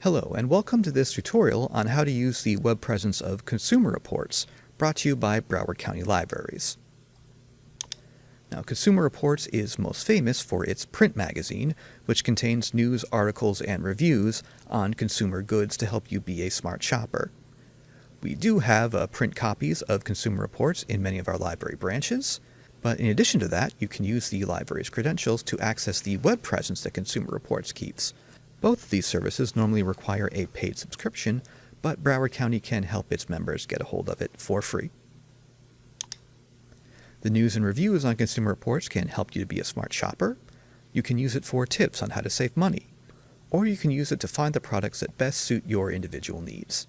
Hello, and welcome to this tutorial on how to use the web presence of Consumer Reports, brought to you by Broward County Libraries. Now, Consumer Reports is most famous for its print magazine, which contains news, articles, and reviews on consumer goods to help you be a smart shopper. We do have print copies of Consumer Reports in many of our library branches, but in addition to that, you can use the library's credentials to access the web presence that Consumer Reports keeps. Both of these services normally require a paid subscription, but Broward County can help its members get a hold of it for free. The news and reviews on Consumer Reports can help you to be a smart shopper. You can use it for tips on how to save money, or you can use it to find the products that best suit your individual needs.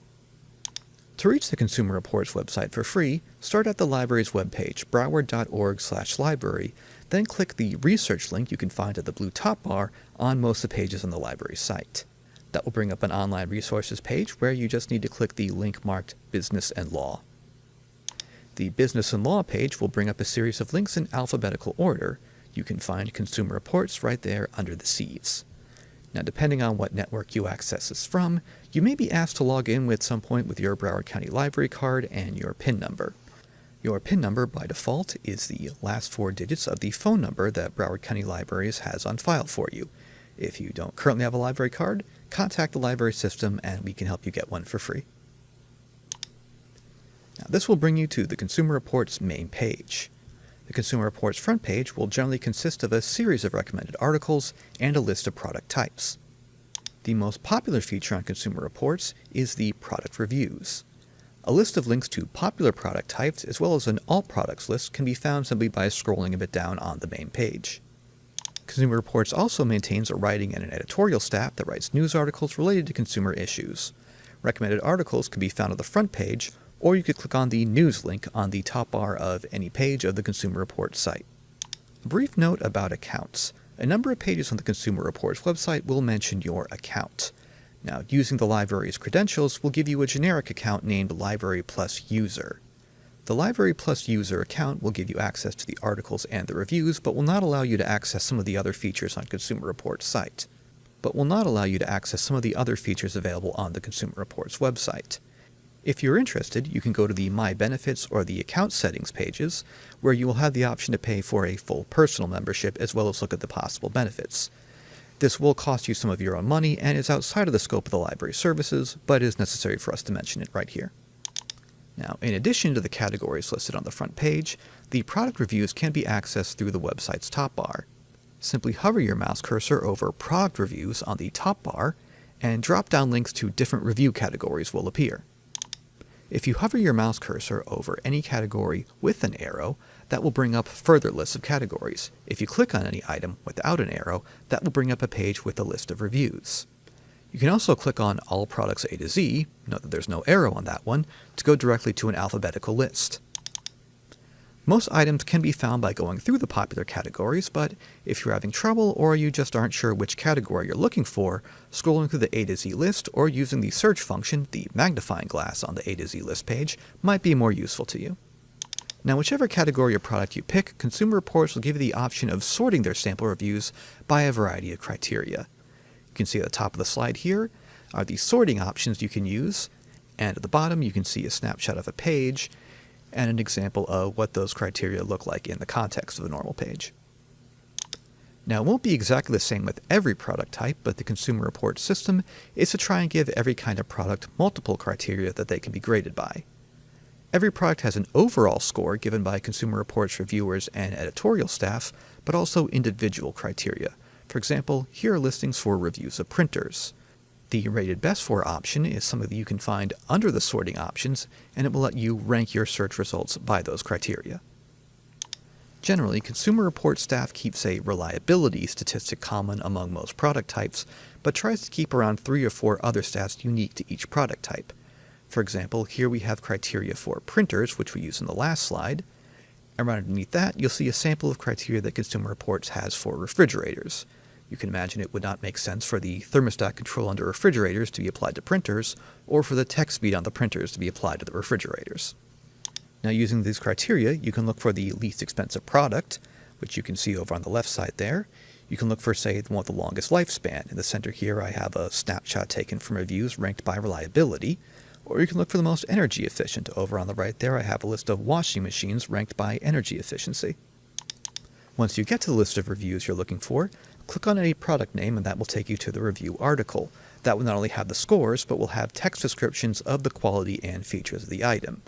To reach the Consumer Reports website for free, start at the library's webpage, broward.org/library, then click the research link you can find at the blue top bar on most of the pages on the library's site. That will bring up an online resources page where you just need to click the link marked Business and Law. The Business and Law page will bring up a series of links in alphabetical order. You can find Consumer Reports right there under the C's. Now, depending on what network you access this from, you may be asked to log in at some point with your Broward County Library card and your PIN number. Your PIN number, by default, is the last 4 digits of the phone number that Broward County Libraries has on file for you. If you don't currently have a library card, contact the library system and we can help you get one for free. Now, this will bring you to the Consumer Reports main page. The Consumer Reports front page will generally consist of a series of recommended articles and a list of product types. The most popular feature on Consumer Reports is the product reviews. A list of links to popular product types as well as an all products list can be found simply by scrolling a bit down on the main page. Consumer Reports also maintains a writing and an editorial staff that writes news articles related to consumer issues. Recommended articles can be found on the front page, or you could click on the news link on the top bar of any page of the Consumer Reports site. A brief note about accounts. A number of pages on the Consumer Reports website will mention your account. Now, using the library's credentials will give you a generic account named Library Plus User. The Library Plus User account will give you access to the articles and the reviews, but will not allow you to access some of the other features on Consumer Reports site. Available on the Consumer Reports website. If you're interested, you can go to the My Benefits or the Account Settings pages, where you will have the option to pay for a full personal membership as well as look at the possible benefits. This will cost you some of your own money and is outside of the scope of the library services, but is necessary for us to mention it right here. Now, in addition to the categories listed on the front page, the product reviews can be accessed through the website's top bar. Simply hover your mouse cursor over Product Reviews on the top bar, and drop-down links to different review categories will appear. If you hover your mouse cursor over any category with an arrow, that will bring up further lists of categories. If you click on any item without an arrow, that will bring up a page with a list of reviews. You can also click on All Products A to Z, note that there's no arrow on that one, to go directly to an alphabetical list. Most items can be found by going through the popular categories, but if you're having trouble or you just aren't sure which category you're looking for, scrolling through the A to Z list or using the search function, the magnifying glass on the A to Z list page, might be more useful to you. Now, whichever category or product you pick, Consumer Reports will give you the option of sorting their sample reviews by a variety of criteria. You can see at the top of the slide here are the sorting options you can use, and at the bottom you can see a snapshot of a page and an example of what those criteria look like in the context of a normal page. Now, it won't be exactly the same with every product type, but the Consumer Reports system is to try and give every kind of product multiple criteria that they can be graded by. Every product has an overall score given by Consumer Reports reviewers and editorial staff, but also individual criteria. For example, here are listings for reviews of printers. The rated best for option is something that you can find under the sorting options, and it will let you rank your search results by those criteria. Generally, Consumer Reports staff keeps a reliability statistic common among most product types, but tries to keep around 3 or 4 other stats unique to each product type. For example, here we have criteria for printers, which we used in the last slide, and right underneath that you'll see a sample of criteria that Consumer Reports has for refrigerators. You can imagine it would not make sense for the thermostat control under refrigerators to be applied to printers, or for the text speed on the printers to be applied to the refrigerators. Now, using these criteria, you can look for the least expensive product, which you can see over on the left side there. You can look for, say, the one with the longest lifespan. In the center here, I have a snapshot taken from reviews ranked by reliability. Or you can look for the most energy efficient. Over on the right there, I have a list of washing machines ranked by energy efficiency. Once you get to the list of reviews you're looking for, click on any product name and that will take you to the review article. That will not only have the scores, but will have text descriptions of the quality and features of the item.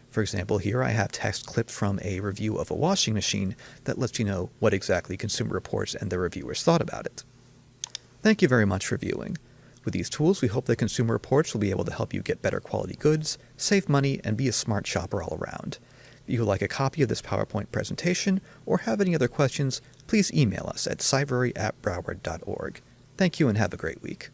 For example, here I have text clipped from a review of a washing machine that lets you know what exactly Consumer Reports and their reviewers thought about it. Thank you very much for viewing. With these tools, we hope that Consumer Reports will be able to help you get better quality goods, save money, and be a smart shopper all around. If you would like a copy of this PowerPoint presentation or have any other questions, please email us at cybrary@broward.org. Thank you and have a great week.